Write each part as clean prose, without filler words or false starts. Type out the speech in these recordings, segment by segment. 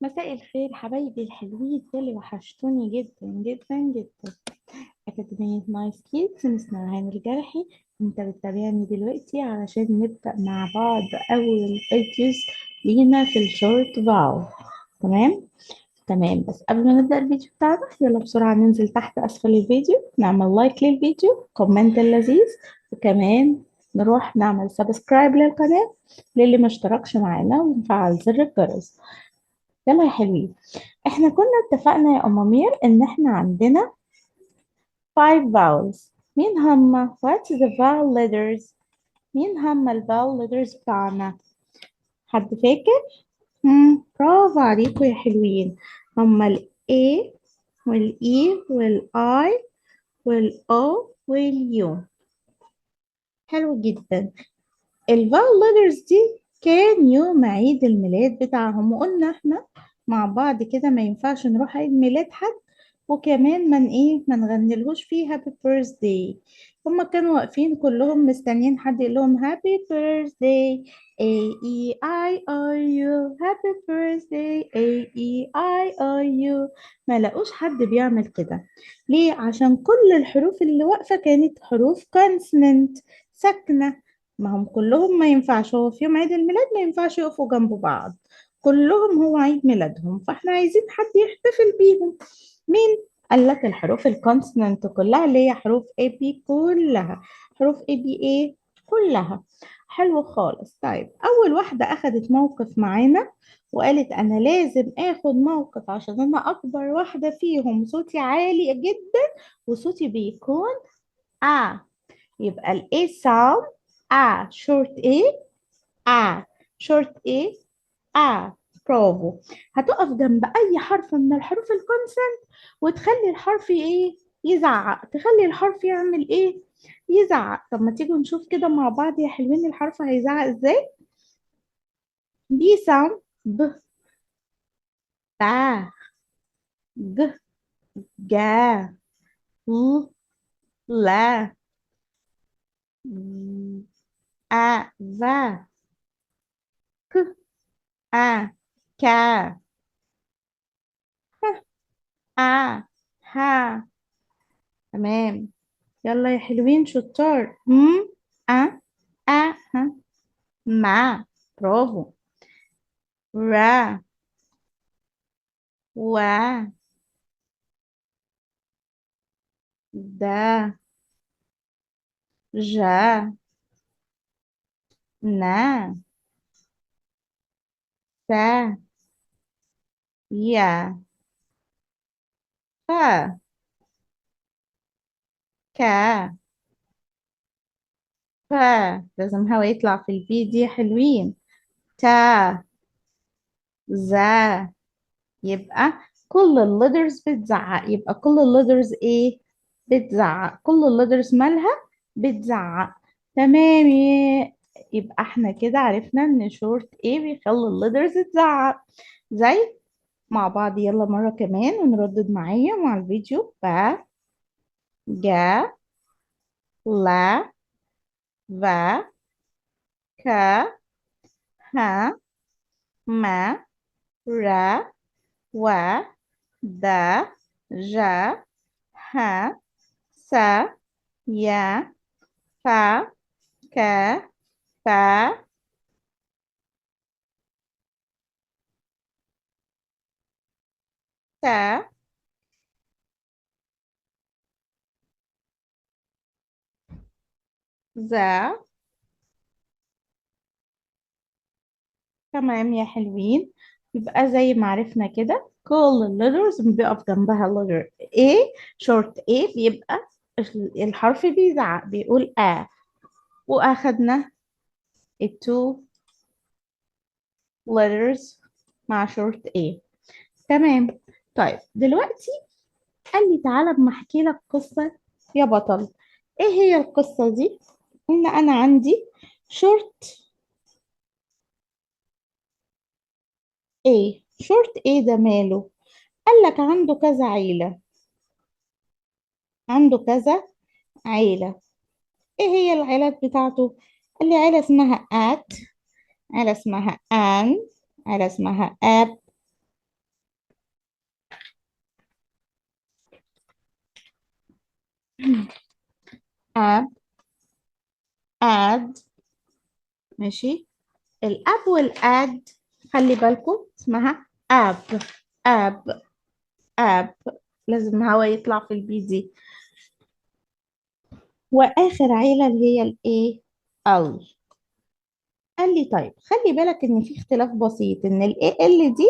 مساء الخير حبايبي الحلوين اللي وحشتوني جدا جدا جدا. أكاديمية نايس كيدز مس نورهان الجرحي. انت بتتابعني دلوقتي علشان نبدأ مع بعض أول فيديوز لينا في الشورت فاو. تمام. تمام، بس قبل ما نبدأ الفيديو بتاعنا يلا بسرعة ننزل تحت أسفل الفيديو نعمل لايك للفيديو، كومنت اللذيذ، وكمان نروح نعمل سبسكرايب للقناة للي ما اشتركش معانا ونفعل زر الجرس. يلا يا حلوين، احنا كنا اتفقنا يا أمامير ان احنا عندنا 5 vowels. مين هما؟ What's the vowel letters؟ مين هما ال vowel letters بتاعنا؟ حد فاكر؟ برافو عليكم يا حلوين. هما ال A وال E وال I وال O وال U. حلو جدا. ال vowel letters دي كان يوم عيد الميلاد بتاعهم، وقلنا احنا مع بعض كده ما ينفعش نروح عيد ميلاد حد وكمان ما نغنيلهوش فيه هابي بيرثداي. هما كانوا واقفين كلهم مستنيين حد يقول لهم هابي بيرثداي اي اي اي اي يو، هابي بيرثداي اي اي اي اي يو. ما لقوش حد بيعمل كده. ليه؟ عشان كل الحروف اللي واقفة كانت حروف كونسوننت، ساكنة. ما هم كلهم ما ينفعش، هو في يوم عيد الميلاد ما ينفعش يقفوا جنب بعض، كلهم هو عيد ميلادهم، فاحنا عايزين حد يحتفل بيهم. مين؟ قال لك الحروف الكونسونانت كلها اللي هي حروف اي بي كلها، حروف اي بي ايه كلها. حلو خالص. طيب اول واحدة اخدت موقف معانا وقالت انا لازم اخد موقف عشان انا اكبر واحدة فيهم، صوتي عالي جدا وصوتي بيكون يبقى ال A sound short A short A. برافو. هتقف جنب أي حرف من الحروف الكونسونانت وتخلي الحرف يزعق، تخلي الحرف يعمل يزعق. طب ما تيجوا نشوف كده مع بعض يا حلوين الحرف هيزعق ازاي. B sound ب، تا، ج، جا، ل، لا، ذا، ك، كا، ها. تمام. يلا يا حلوين شطار. أ، ها. ما. برافو. را، و، دا، جا، نا، سا، يا، فا، كا، فا. لازم هوا يطلع في الفيديو يا حلوين. تا، زا. يبقى كل الليترز بتزعق، يبقى كل الليترز بتزعق، كل الليترز مالها بتزعق. تمام. يبقى احنا كده عرفنا ان شورت بيخلي الليترز تزعق. زي مع بعض يلا مرة كمان ونردد معايا مع الفيديو. با، جا، لا، va, ka, ha, ma, ra, wa, da, ja, ha, sa, ya, fa, ka, fa, ta. ذا. تمام يا حلوين. يبقى زي ما عرفنا كده كل الليترز بيقف جنبها letter A short A، بيبقى الحرف بيزعق بيقول وأخدنا التو letters مع short A. تمام. طيب دلوقتي قال لي تعالى اما احكي لك قصة يا بطل. ايه هي القصة دي؟ ان انا عندي short short A ده ماله؟ قال لك عنده كذا عيلة، عنده كذا عيلة. ايه هي العيلات بتاعته؟ قال لي عيلة اسمها آت، عيلة اسمها آن، عيلة اسمها آب، ab add. ماشي. الاب والاد خلي بالكم اسمها اب اب اب، لازم هوا يطلع في البي دي. واخر عيلة اللي هي الايه، ال. قال لي طيب خلي بالك ان في اختلاف بسيط، ان الاي ال دي،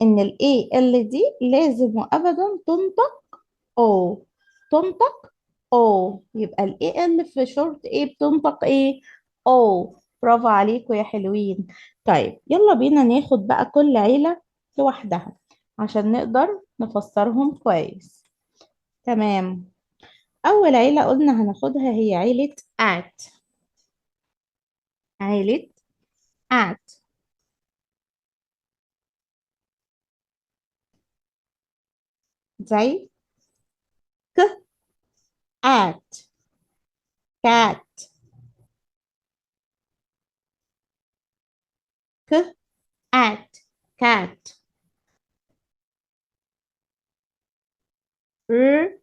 ان الاي ال دي لازم وابدا تنطق او، تنطق او. يبقى الاي ال في شورت ايه بتنطق ايه، او. برافو عليكم يا حلوين. طيب يلا بينا ناخد بقى كل عيلة لوحدها عشان نقدر نفسرهم كويس. تمام. اول عيلة قلنا هناخدها هي عيلة at. عيلة at. زي ك at cat. ك at cat. r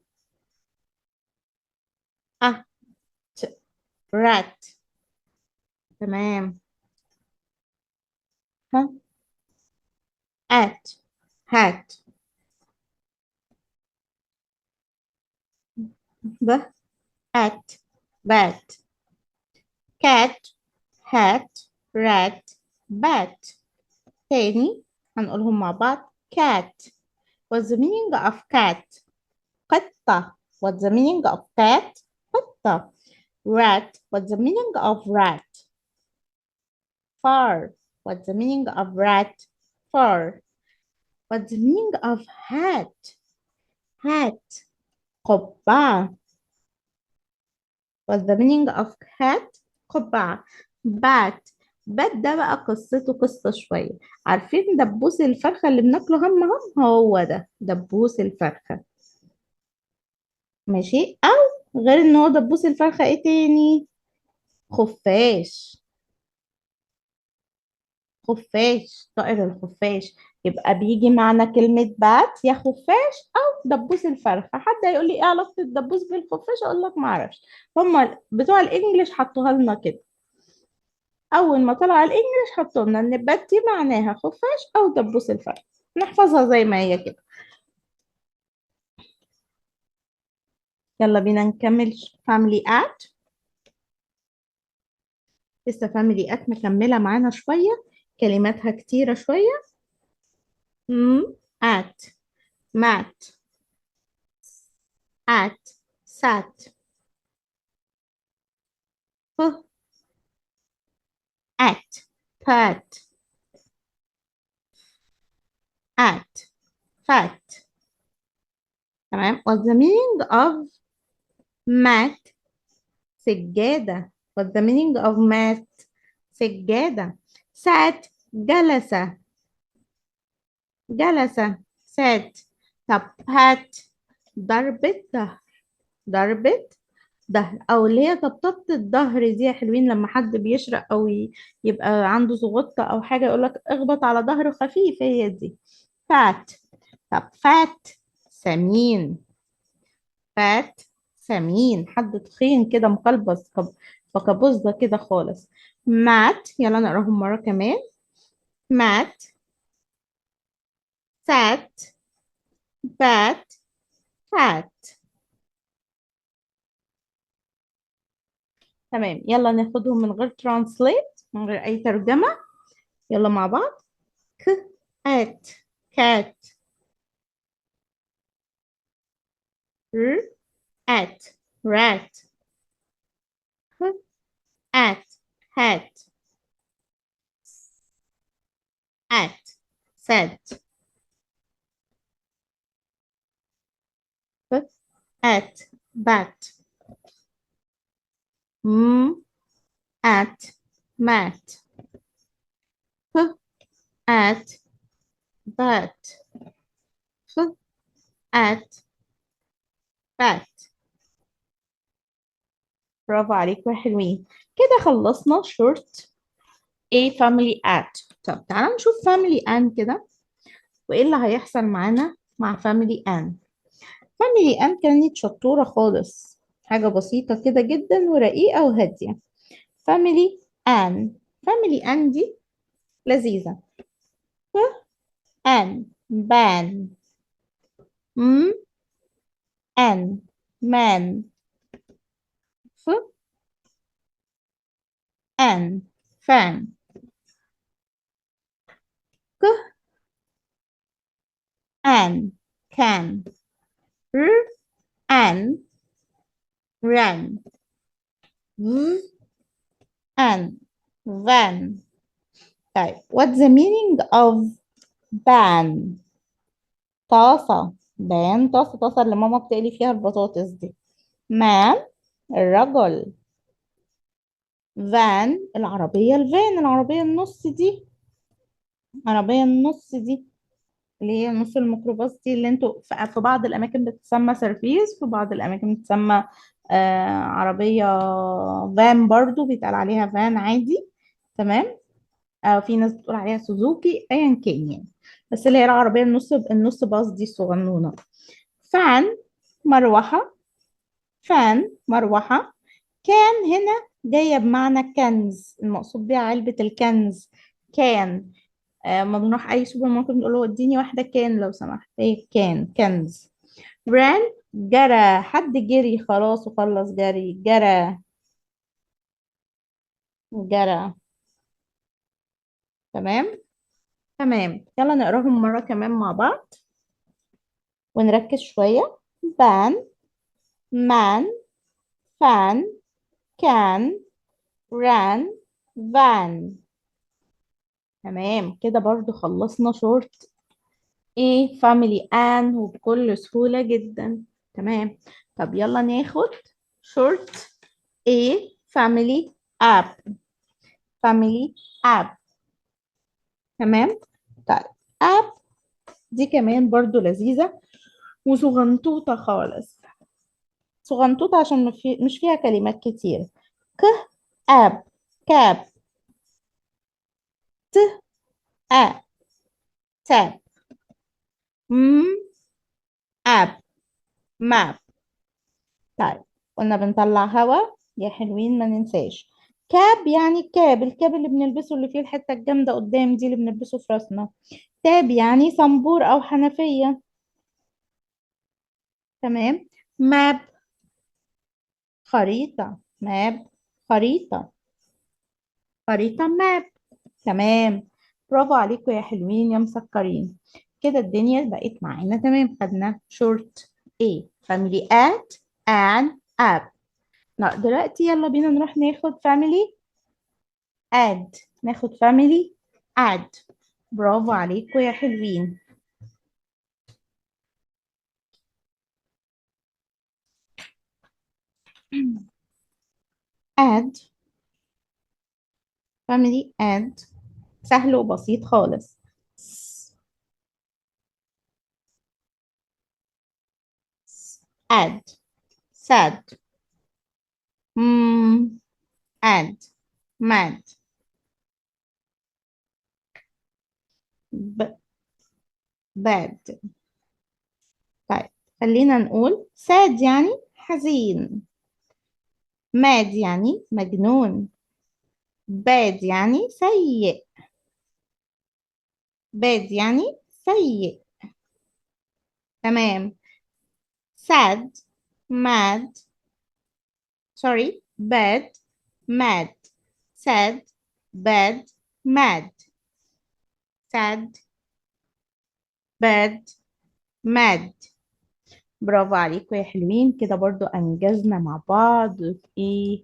at rat. تمام. ها at hat. ب at bat. cat hat rat bat. تاني هنقولهم مع بعض. cat. What's the meaning of cat؟ قطة. What's the meaning of cat؟ قطة. rat. What's the meaning of rat؟ far. What's the meaning of rat؟ far. What's the meaning of hat؟ hat. قبعة. What's the meaning of hat؟ قبعة. bat. bat ده بقى قصته قصة شوية. عارفين دبوس الفرخة اللي بناكله هم هم، هو ده دبوس الفرخة. ماشي. أو غير إن هو دبوس الفرخة إيه تاني؟ خفاش. خفاش، طائر الخفاش. يبقى بيجي معنا كلمة بات يا خفاش أو دبوس الفرخة. حد هيقول لي إيه علاقة الدبوس بالخفاش؟ أقول لك معرفش، هما بتوع الإنجليش حطوها لنا كده. أول ما طلع الإنجليش حطوا لنا إن بات دي معناها خفاش أو دبوس الفرخة. نحفظها زي ما هي كده. يلا بينا نكمل. family at. لسه family at مكملة معانا شوية، كلماتها كتيرة شوية. at mat at sat f at pat at fat. تمام. what's the meaning of mat؟ سجادة. what's the meaning of mat؟ سجادة. sat. جلس. جلس. sat. طب pat. ضربة ظهر. ضربة ظهر، او اللي هي طبطبة الظهر دي يا حلوين، لما حد بيشرق او يبقى عنده زغطة او حاجة يقول لك اخبط على ظهره خفيف، هي دي فات. طب فات سمين. فات سمين، حد تخين كده مقلبص بكابوزة كده خالص. مات. يلا نقراهم مرة كمان. مات سات بات فات. تمام. يلا ناخدهم من غير ترانسليت، من غير أي ترجمة. يلا مع بعض. ك at cat. r at rat. h at hat. at sat. b at bat. m at mat. p at bat. f at bat. برافو عليكم يا حلوين. كده خلصنا short a family at. طب تعالى نشوف family an كده، وايه اللي هيحصل معانا مع family an. فاميلي ان كانت شطورة خالص، حاجة بسيطة كده جدا ورقيقة وهادية. فاميلي ان، فاميلي ان دي لذيذة. ان، بان. م، ان، مان. ف، ان، فان. ك، ان، كان. ر، ان، ran. v، ان، van. طيب what's the meaning of ban؟ طاسة. بان طاسة، طاسة اللي ماما بتقلي فيها البطاطس دي. man، الرجل. van، العربية. الفان العربية النص دي، العربية النص دي اللي هي نص الميكروباص دي، اللي انتوا في بعض الأماكن بتسمى سيرفيس، في بعض الأماكن بتسمى عربية فان، برضو بيتقال عليها فان عادي. تمام. أو في ناس بتقول عليها سوزوكي، أيا كان يعني. بس اللي هي العربية النص باص دي الصغنونة. فان، مروحة. فان، مروحة. كان هنا جاية بمعنى كنز، المقصود بيها علبة الكنز. كان. ما بنروح أي سوبر ماركت بنقول له اديني واحدة كان لو سمحت، ايه كان، كنز. ران، جرى، حد جري خلاص وخلص جري، جرى. جرى. تمام. تمام، يلا نقراهم مرة كمان مع بعض ونركز شوية. بان، مان، فان، كان، ران، فان. تمام كده، برضو خلصنا شورت ايه فاميلي ان وبكل سهولة جدا. تمام. طب يلا ناخد شورت ايه فاميلي اب. فاميلي اب. تمام. طيب اب دي كمان برضو لذيذة وصغنطوطة خالص. صغنطوطة عشان مش فيها كلمات كتير. ك، اب، كاب. ت، ا، تاب. م، اب، ماب. طيب قلنا بنطلع هوا يا حلوين، ما ننساش. كاب يعني كاب، الكاب اللي بنلبسه اللي فيه الحتة الجامدة قدام دي اللي بنلبسه في راسنا. تاب يعني صنبور أو حنفية. تمام. ماب، خريطة. ماب، خريطة. خريطة ماب. تمام. برافو عليكم يا حلوين يا مسكرين. كده الدنيا بقت معانا تمام. خدنا شورت ايه فاميلي ات and اب. دلوقتي يلا بينا نروح ناخد فاميلي اد. ناخد فاميلي اد. برافو عليكم يا حلوين. اد، فاميلي اد، سهل وبسيط خالص. اد، sad. اد، mad. bad. طيب خلينا نقول sad يعني حزين. mad يعني مجنون. bad يعني سيء. bad يعني سيء. تمام. sad، mad. sorry، bad، mad. sad، bad، mad. sad، bad، mad. برافو عليكم يا حلوين، كده برضو أنجزنا مع بعض في إيه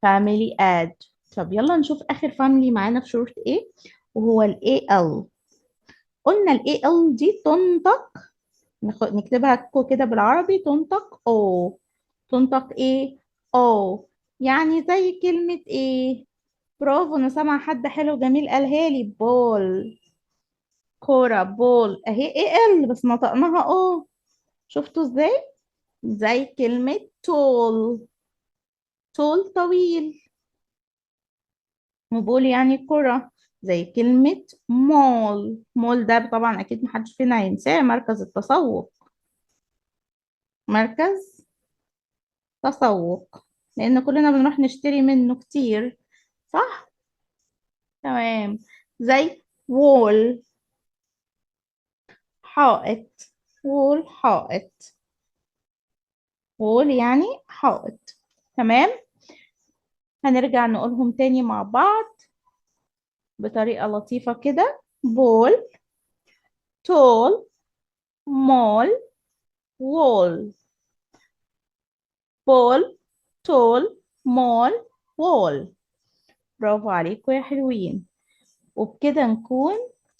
family add. طب يلا نشوف آخر family معانا في شورت إيه، وهو ال AL. قلنا ال AL دي تنطق، نكتبها كده بالعربي، تنطق أو. تنطق إيه؟ أو. يعني زي كلمة إيه؟ برافو، أنا سامعة حد حلو جميل قالها لي، بول. كورة، بول أهي AL بس نطقناها أو. شفتوا إزاي؟ زي كلمة tall. tall طويل. وبول يعني كرة. زي كلمة مول. مول ده طبعا أكيد محدش فينا هينساه، مركز التسوق. مركز تسوق، لأن كلنا بنروح نشتري منه كتير، صح؟ تمام. زي wall، حائط. wall حائط. wall يعني حائط. تمام. هنرجع نقولهم تاني مع بعض بطريقة لطيفة كده. ball، tall، mall، wall. ball، tall، mall، wall. برافو عليكم يا حلوين. وبكده نكون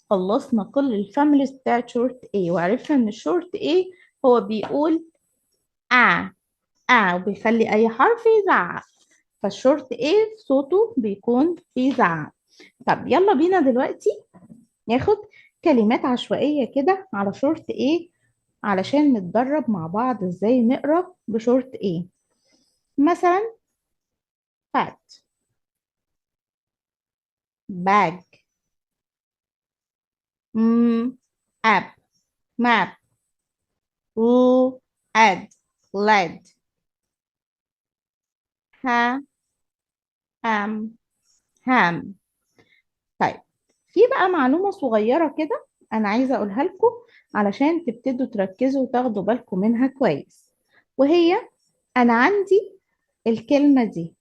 خلصنا كل الفاميليز بتاعت شورت A، وعرفنا ان الشورت A هو بيقول وبيخلي اي حرف يزعق، فالشورت A صوته بيكون بيزعق. طب يلا بينا دلوقتي ناخد كلمات عشوائية كده على شورت A علشان نتدرب مع بعض ازاي نقرا بشورت A. مثلا fat، bag، app، map، add، led، ha، ham، ham. طيب، في بقى معلومة صغيرة كده أنا عايزة أقولها لكم علشان تبتدوا تركزوا وتاخدوا بالكم منها كويس، وهي أنا عندي الكلمة دي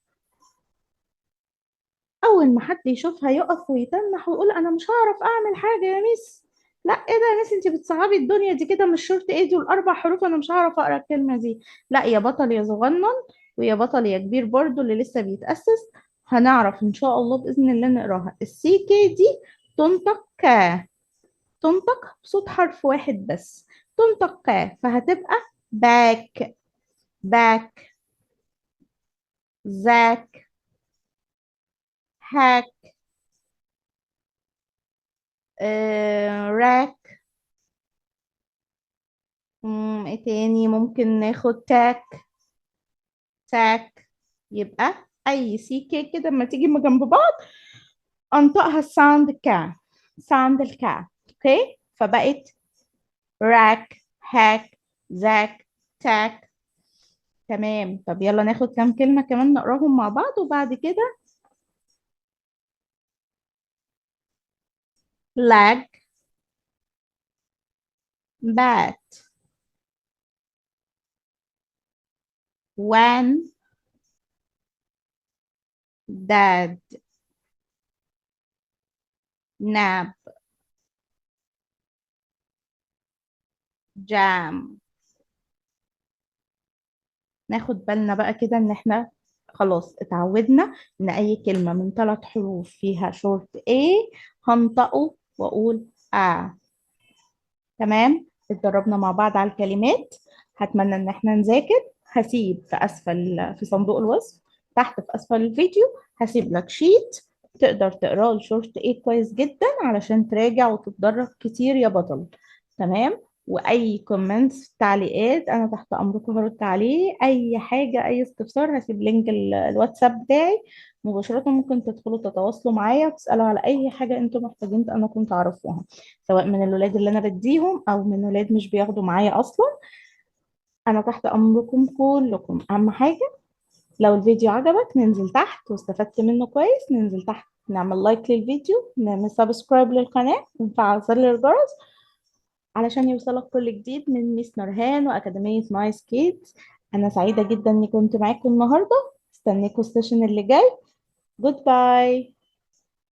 أول ما حد يشوفها يقف ويتنح ويقول أنا مش هعرف أعمل حاجة يا ميس. لا، إيه ده يا ميس، أنت بتصعبي الدنيا دي كده، مش شرط إيه دول أربع حروف أنا مش هعرف أقرأ الكلمة دي. لا يا بطل يا صغنن، ويا بطل يا كبير برضو اللي لسه بيتأسس، هنعرف إن شاء الله بإذن الله نقراها. السي كي دي تنطق كا، تنطق بصوت حرف واحد بس، تنطق كا، فهتبقى باك، باك، زاك، هاك، راك. ايه تاني ممكن ناخد؟ تاك، تاك. يبقى اي سي كي كده لما تيجي جنب بعض انطقها الساوند كا، ساوند الكا. اوكي، فبقت راك، هاك، زاك، تاك. تمام. طب يلا ناخد كام كلمة كمان نقراهم مع بعض وبعد كده. lag، bat، when، dad، nap، jam. ناخد بالنا بقى كده ان احنا خلاص اتعودنا ان اي كلمة من ثلاث حروف فيها شورت A هنطقه واقول تمام. اتدربنا مع بعض على الكلمات. هتمنى ان احنا نذاكر. هسيب في اسفل في صندوق الوصف تحت في اسفل الفيديو هسيب لك شيت تقدر تقراه الشورت ايه كويس جدا علشان تراجع وتتدرب كتير يا بطل. تمام. واي كومنتس تعليقات انا تحت امركم هرد عليه. اي حاجه اي استفسار هسيب لينك الواتساب بتاعي مباشره، ممكن تدخلوا تتواصلوا معايا وتسالوا على اي حاجه انتم محتاجين انا كنت اعرفوها، سواء من الولاد اللي انا بديهم او من ولاد مش بياخدوا معايا اصلا. انا تحت امركم كلكم. اهم حاجه لو الفيديو عجبك ننزل تحت واستفدت منه كويس ننزل تحت نعمل لايك للفيديو، نعمل سبسكرايب للقناه ونفعل زر الجرس علشان يوصلك كل جديد من ميس نورهان واكاديميه نايس كيدز. انا سعيده جدا اني كنت معاكم النهارده. استنيكم السيشن اللي جاي. جود باي.